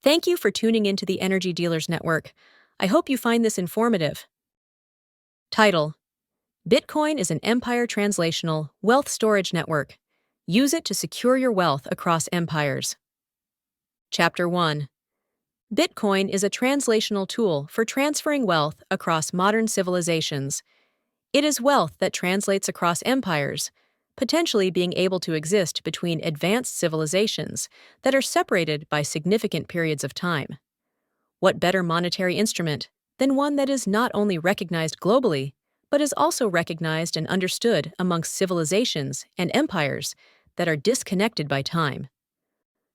Thank you for tuning into the Energy Dealers Network. I hope you find this informative. Title: Bitcoin is an empire translational wealth storage network. Use it to secure your wealth across empires. Chapter 1. Bitcoin is a translational tool for transferring wealth across modern civilizations. It is wealth that translates across empires, potentially being able to exist between advanced civilizations that are separated by significant periods of time. What better monetary instrument than one that is not only recognized globally, but is also recognized and understood amongst civilizations and empires that are disconnected by time?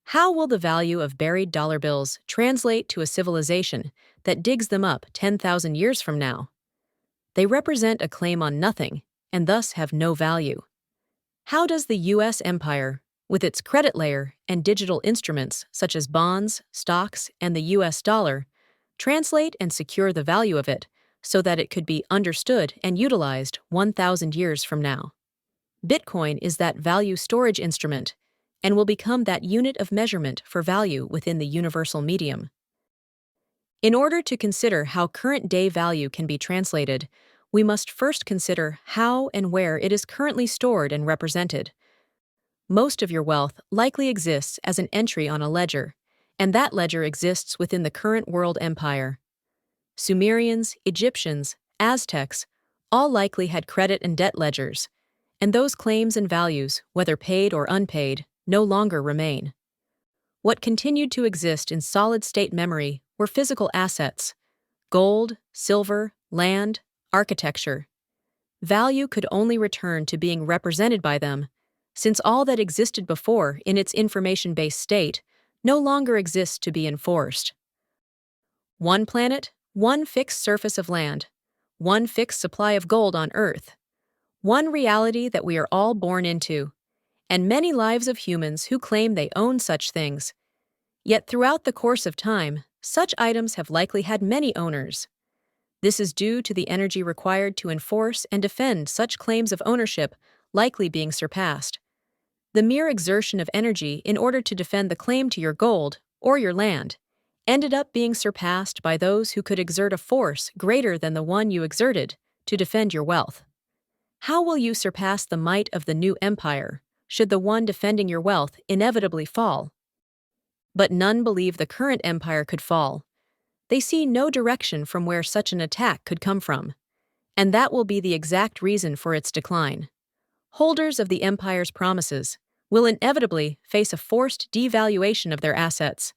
How will the value of buried dollar bills translate to a civilization that digs them up 10,000 years from now? They represent a claim on nothing and thus have no value. How does the U.S. empire, with its credit layer and digital instruments such as bonds, stocks, and the U.S. dollar, translate and secure the value of it so that it could be understood and utilized 1,000 years from now? Bitcoin is that value storage instrument and will become that unit of measurement for value within the universal medium. In order to consider how current-day value can be translated, we must first consider how and where it is currently stored and represented. Most of your wealth likely exists as an entry on a ledger, and that ledger exists within the current world empire. Sumerians, Egyptians, Aztecs all likely had credit and debt ledgers, and those claims and values, whether paid or unpaid, no longer remain. What continued to exist in solid-state memory were physical assets: gold, silver, land, architecture. Value could only return to being represented by them, since all that existed before in its information-based state no longer exists to be enforced. One planet, one fixed surface of land, one fixed supply of gold on Earth, one reality that we are all born into, and many lives of humans who claim they own such things. Yet throughout the course of time, such items have likely had many owners. This is due to the energy required to enforce and defend such claims of ownership likely being surpassed. The mere exertion of energy in order to defend the claim to your gold or your land ended up being surpassed by those who could exert a force greater than the one you exerted to defend your wealth. How will you surpass the might of the new empire should the one defending your wealth inevitably fall? But none believe the current empire could fall. They see no direction from where such an attack could come from, and that will be the exact reason for its decline. Holders of the empire's promises will inevitably face a forced devaluation of their assets,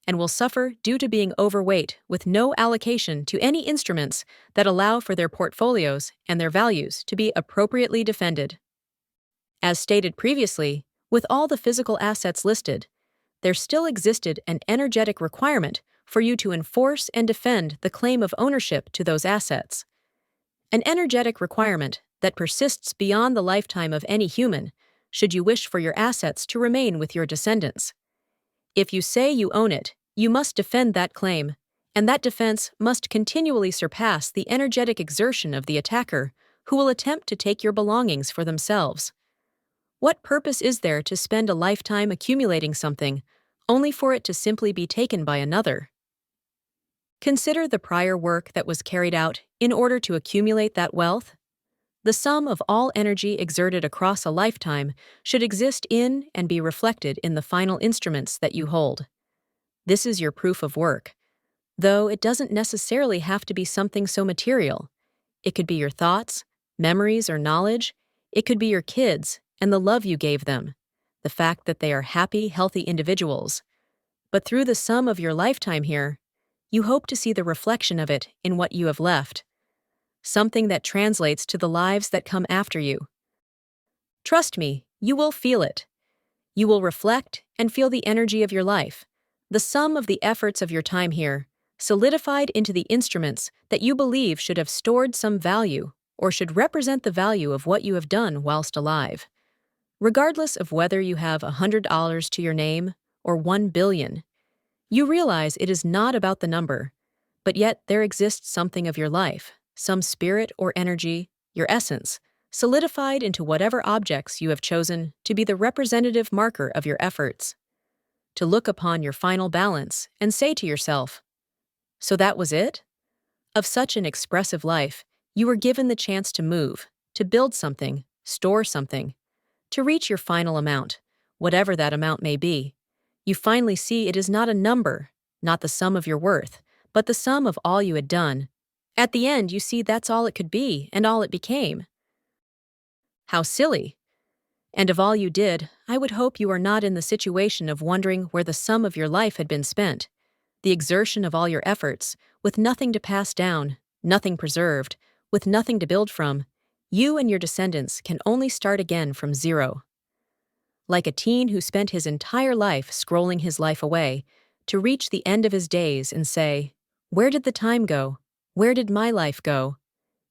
and will suffer due to being overweight with no allocation to any instruments that allow for their portfolios and their values to be appropriately defended. As stated previously, with all the physical assets listed, there still existed an energetic requirement for you to enforce and defend the claim of ownership to those assets. An energetic requirement that persists beyond the lifetime of any human, should you wish for your assets to remain with your descendants. If you say you own it, you must defend that claim, and that defense must continually surpass the energetic exertion of the attacker who will attempt to take your belongings for themselves. What purpose is there to spend a lifetime accumulating something, only for it to simply be taken by another? Consider the prior work that was carried out in order to accumulate that wealth. The sum of all energy exerted across a lifetime should exist in and be reflected in the final instruments that you hold. This is your proof of work, though it doesn't necessarily have to be something so material. It could be your thoughts, memories, or knowledge. It could be your kids and the love you gave them, the fact that they are happy, healthy individuals. But through the sum of your lifetime here, you hope to see the reflection of it in what you have left, something that translates to the lives that come after you. Trust me, you will feel it. You will reflect and feel the energy of your life, the sum of the efforts of your time here, solidified into the instruments that you believe should have stored some value or should represent the value of what you have done whilst alive. Regardless of whether you have $100 to your name or 1 billion, you realize it is not about the number, but yet there exists something of your life, some spirit or energy, your essence, solidified into whatever objects you have chosen to be the representative marker of your efforts. to look upon your final balance and say to yourself, "So that was it?" Of such an expressive life, you were given the chance to move, to build something, store something, to reach your final amount, whatever that amount may be. You finally see it is not a number, not the sum of your worth, but the sum of all you had done. At the end, you see that's all it could be and all it became. How silly! And of all you did, I would hope you are not in the situation of wondering where the sum of your life had been spent. The exertion of all your efforts, with nothing to pass down, nothing preserved, with nothing to build from, you and your descendants can only start again from zero. Like a teen who spent his entire life scrolling his life away, to reach the end of his days and say, "Where did the time go? Where did my life go?"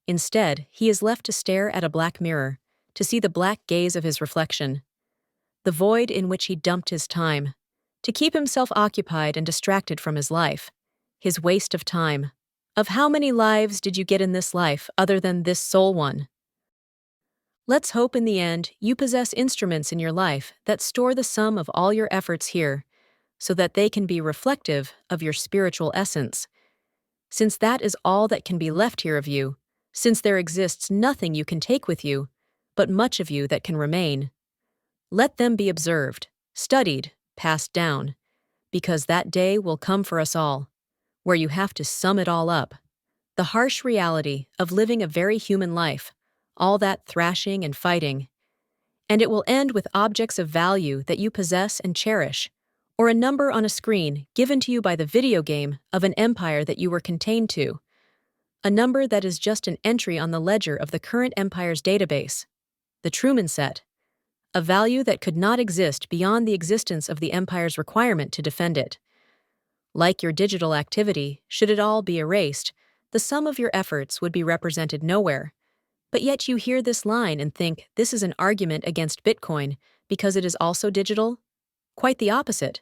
Instead, he is left to stare at a black mirror, to see the black gaze of his reflection, the void in which he dumped his time, to keep himself occupied and distracted from his life, his waste of time. Of how many lives did you get in this life other than this sole one? Let's hope in the end you possess instruments in your life that store the sum of all your efforts here, so that they can be reflective of your spiritual essence. Since that is all that can be left here of you, since there exists nothing you can take with you, but much of you that can remain, let them be observed, studied, passed down, because that day will come for us all, where you have to sum it all up. The harsh reality of living a very human life, all that thrashing and fighting, and it will end with objects of value that you possess and cherish, or a number on a screen given to you by the video game of an empire that you were contained to, a number that is just an entry on the ledger of the current empire's database, the Truman set, a value that could not exist beyond the existence of the empire's requirement to defend it. Like your digital activity, should it all be erased, the sum of your efforts would be represented nowhere. But yet you hear this line and think this is an argument against Bitcoin because it is also digital? Quite the opposite.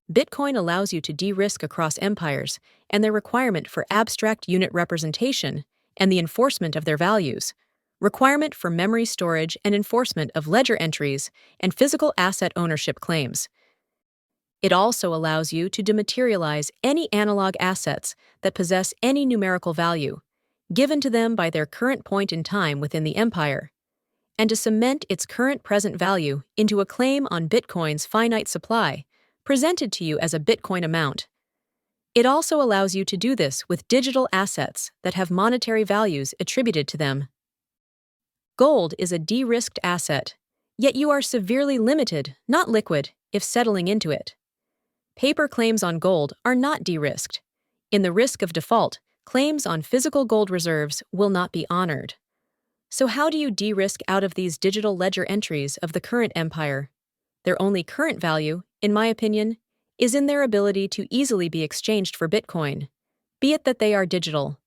Bitcoin allows you to de-risk across empires and their requirement for abstract unit representation and the enforcement of their values, requirement for memory storage and enforcement of ledger entries and physical asset ownership claims. It also allows you to dematerialize any analog assets that possess any numerical value, given to them by their current point in time within the empire, and to cement its current present value into a claim on Bitcoin's finite supply, presented to you as a Bitcoin amount. It also allows you to do this with digital assets that have monetary values attributed to them. Gold is a de-risked asset, yet you are severely limited, not liquid, if settling into it. Paper claims on gold are not de-risked. In the risk of default, claims on physical gold reserves will not be honored. So how do you de-risk out of these digital ledger entries of the current empire? Their only current value, in my opinion, is in their ability to easily be exchanged for Bitcoin, be it that they are digital.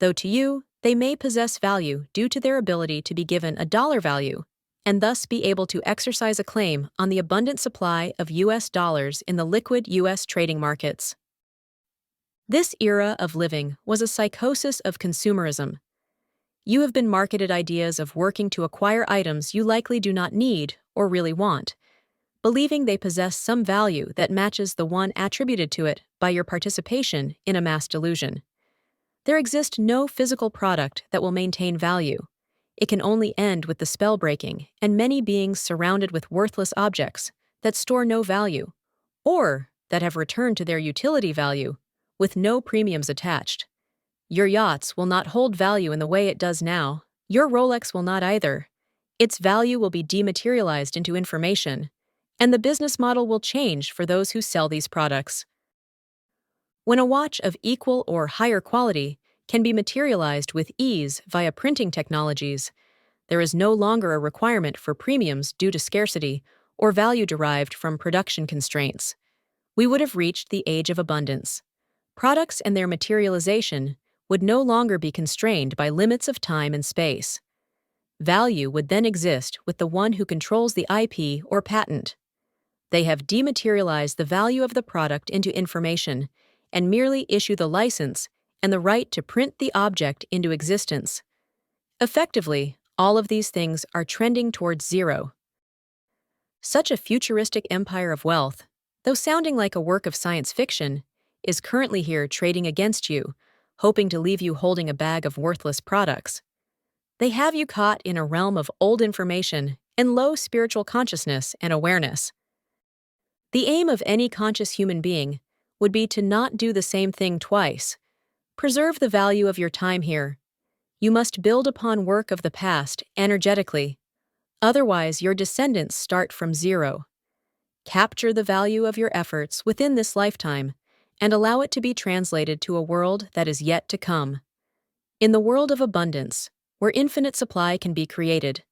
Though to you, they may possess value due to their ability to be given a dollar value, and thus be able to exercise a claim on the abundant supply of US dollars in the liquid US trading markets. This era of living was a psychosis of consumerism. You have been marketed ideas of working to acquire items you likely do not need or really want, believing they possess some value that matches the one attributed to it by your participation in a mass delusion. There exists no physical product that will maintain value. It can only end with the spell breaking and many beings surrounded with worthless objects that store no value, or that have returned to their utility value with no premiums attached. Your yachts will not hold value in the way it does now. Your Rolex will not either. Its value will be dematerialized into information, and the business model will change for those who sell these products. When a watch of equal or higher quality can be materialized with ease via printing technologies, there is no longer a requirement for premiums due to scarcity or value derived from production constraints. We would have reached the age of abundance. Products and their materialization would no longer be constrained by limits of time and space. Value would then exist with the one who controls the IP or patent. They have dematerialized the value of the product into information and merely issue the license and the right to print the object into existence. Effectively, all of these things are trending towards zero. Such a futuristic empire of wealth, though sounding like a work of science fiction, is currently here trading against you, hoping to leave you holding a bag of worthless products. They have you caught in a realm of old information and low spiritual consciousness and awareness. The aim of any conscious human being would be to not do the same thing twice. Preserve the value of your time here. You must build upon work of the past energetically. Otherwise, your descendants start from zero. Capture the value of your efforts within this lifetime and allow it to be translated to a world that is yet to come. In the world of abundance, where infinite supply can be created,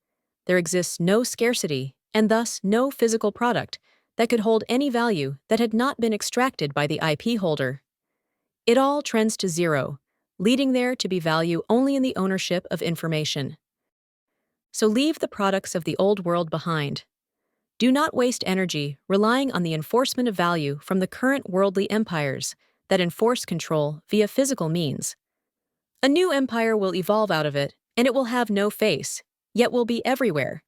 there exists no scarcity and thus no physical product that could hold any value that had not been extracted by the IP holder. It all trends to zero, leading there to be value only in the ownership of information. So leave the products of the old world behind. Do not waste energy relying on the enforcement of value from the current worldly empires that enforce control via physical means. A new empire will evolve out of it, and it will have no face, yet will be everywhere.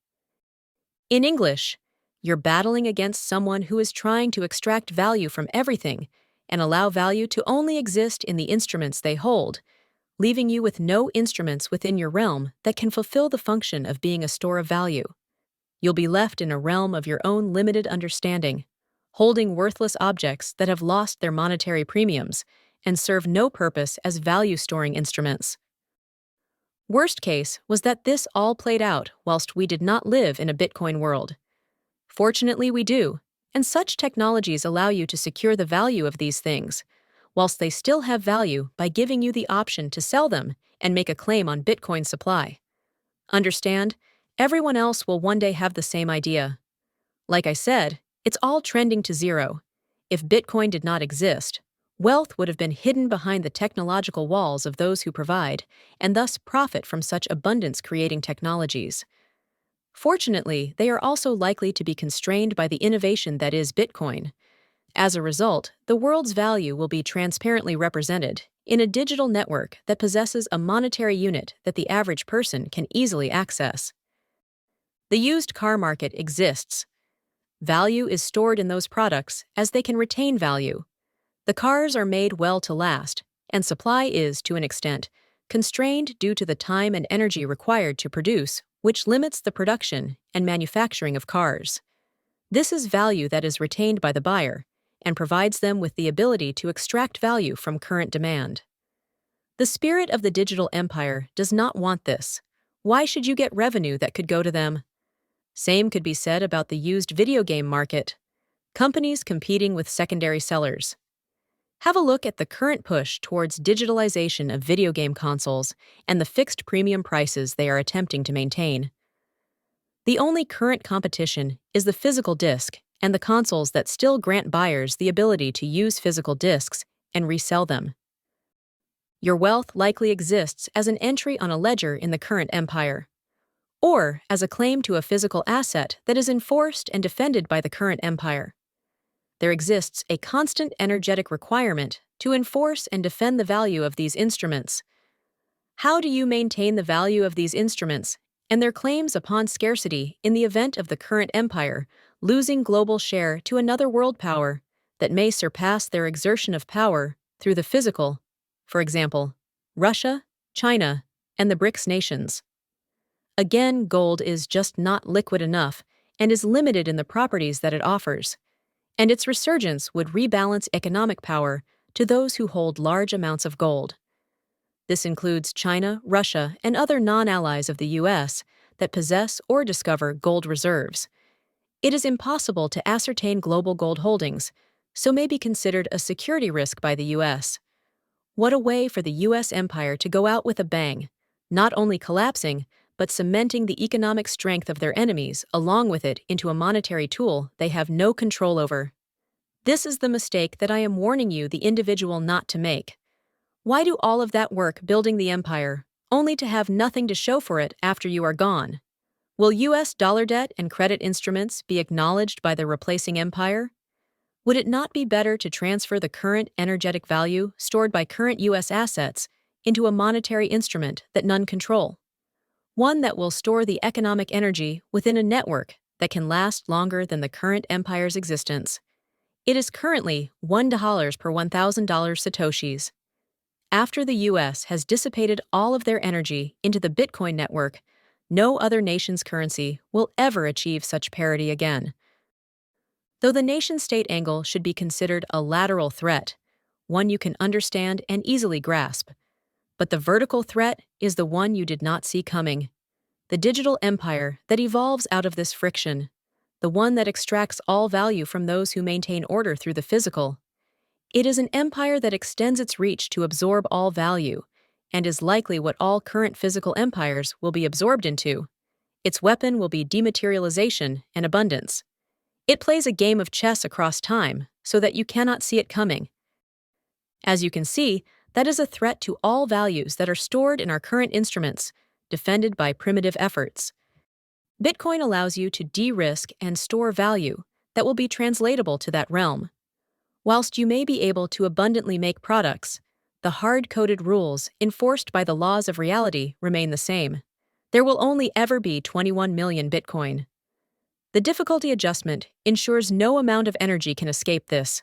In English, you're battling against someone who is trying to extract value from everything and allow value to only exist in the instruments they hold, leaving you with no instruments within your realm that can fulfill the function of being a store of value. You'll be left in a realm of your own limited understanding, holding worthless objects that have lost their monetary premiums and serve no purpose as value-storing instruments. Worst case was that this all played out whilst we did not live in a Bitcoin world. Fortunately, we do, and such technologies allow you to secure the value of these things, whilst they still have value by giving you the option to sell them and make a claim on Bitcoin supply. Understand? Everyone else will one day have the same idea. Like I said, it's all trending to zero. If Bitcoin did not exist, wealth would have been hidden behind the technological walls of those who provide, and thus profit from such abundance-creating technologies. Fortunately, they are also likely to be constrained by the innovation that is Bitcoin. As a result, the world's value will be transparently represented in a digital network that possesses a monetary unit that the average person can easily access. The used car market exists. Value is stored in those products as they can retain value. The cars are made well to last, and supply is, to an extent, constrained due to the time and energy required to produce, which limits the production and manufacturing of cars. This is value that is retained by the buyer and provides them with the ability to extract value from current demand. The spirit of the digital empire does not want this. Why should you get revenue that could go to them? Same could be said about the used video game market. Companies competing with secondary sellers. Have a look at the current push towards digitalization of video game consoles and the fixed premium prices they are attempting to maintain. The only current competition is the physical disc and the consoles that still grant buyers the ability to use physical discs and resell them. Your wealth likely exists as an entry on a ledger in the current empire, or as a claim to a physical asset that is enforced and defended by the current empire. There exists a constant energetic requirement to enforce and defend the value of these instruments. How do you maintain the value of these instruments and their claims upon scarcity in the event of the current empire losing global share to another world power that may surpass their exertion of power through the physical, for example, Russia, China, and the BRICS nations? Again, gold is just not liquid enough and is limited in the properties that it offers, and its resurgence would rebalance economic power to those who hold large amounts of gold. This includes China, Russia, and other non-allies of the U.S. that possess or discover gold reserves. It is impossible to ascertain global gold holdings, so may be considered a security risk by the U.S. What a way for the U.S. empire to go out with a bang, not only collapsing, but cementing the economic strength of their enemies along with it into a monetary tool they have no control over. This is the mistake that I am warning you the individual not to make. Why do all of that work building the empire, only to have nothing to show for it after you are gone? Will U.S. dollar debt and credit instruments be acknowledged by the replacing empire? Would it not be better to transfer the current energetic value stored by current U.S. assets into a monetary instrument that none control? One that will store the economic energy within a network that can last longer than the current empire's existence. It is currently $1 per $1,000 Satoshis. After the US has dissipated all of their energy into the Bitcoin network, no other nation's currency will ever achieve such parity again. Though the nation-state angle should be considered a lateral threat, one you can understand and easily grasp, but the vertical threat is the one you did not see coming. The digital empire that evolves out of this friction, the one that extracts all value from those who maintain order through the physical. It is an empire that extends its reach to absorb all value, and is likely what all current physical empires will be absorbed into. Its weapon will be dematerialization and abundance. It plays a game of chess across time so that you cannot see it coming. As you can see, that is a threat to all values that are stored in our current instruments, defended by primitive efforts. Bitcoin allows you to de-risk and store value that will be translatable to that realm. Whilst you may be able to abundantly make products, the hard-coded rules enforced by the laws of reality remain the same. There will only ever be 21 million Bitcoin. The difficulty adjustment ensures no amount of energy can escape this.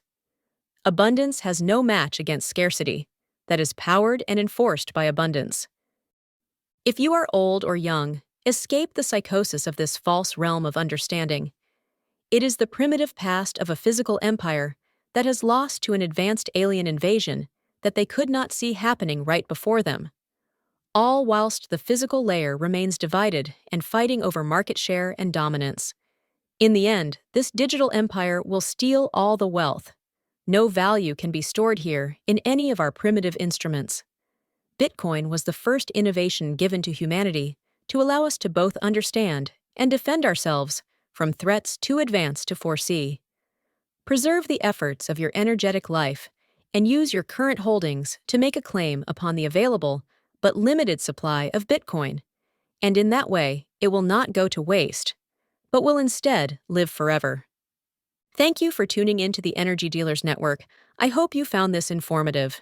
Abundance has no match against scarcity, that is powered and enforced by abundance. If you are old or young, escape the psychosis of this false realm of understanding. It is the primitive past of a physical empire that has lost to an advanced alien invasion that they could not see happening right before them. All whilst the physical layer remains divided and fighting over market share and dominance. In the end, this digital empire will steal all the wealth. No value can be stored here in any of our primitive instruments. Bitcoin was the first innovation given to humanity to allow us to both understand and defend ourselves from threats too advanced to foresee. Preserve the efforts of your energetic life and use your current holdings to make a claim upon the available but limited supply of Bitcoin. And in that way, it will not go to waste, but will instead live forever. Thank you for tuning in to the Energy Dealers Network. I hope you found this informative.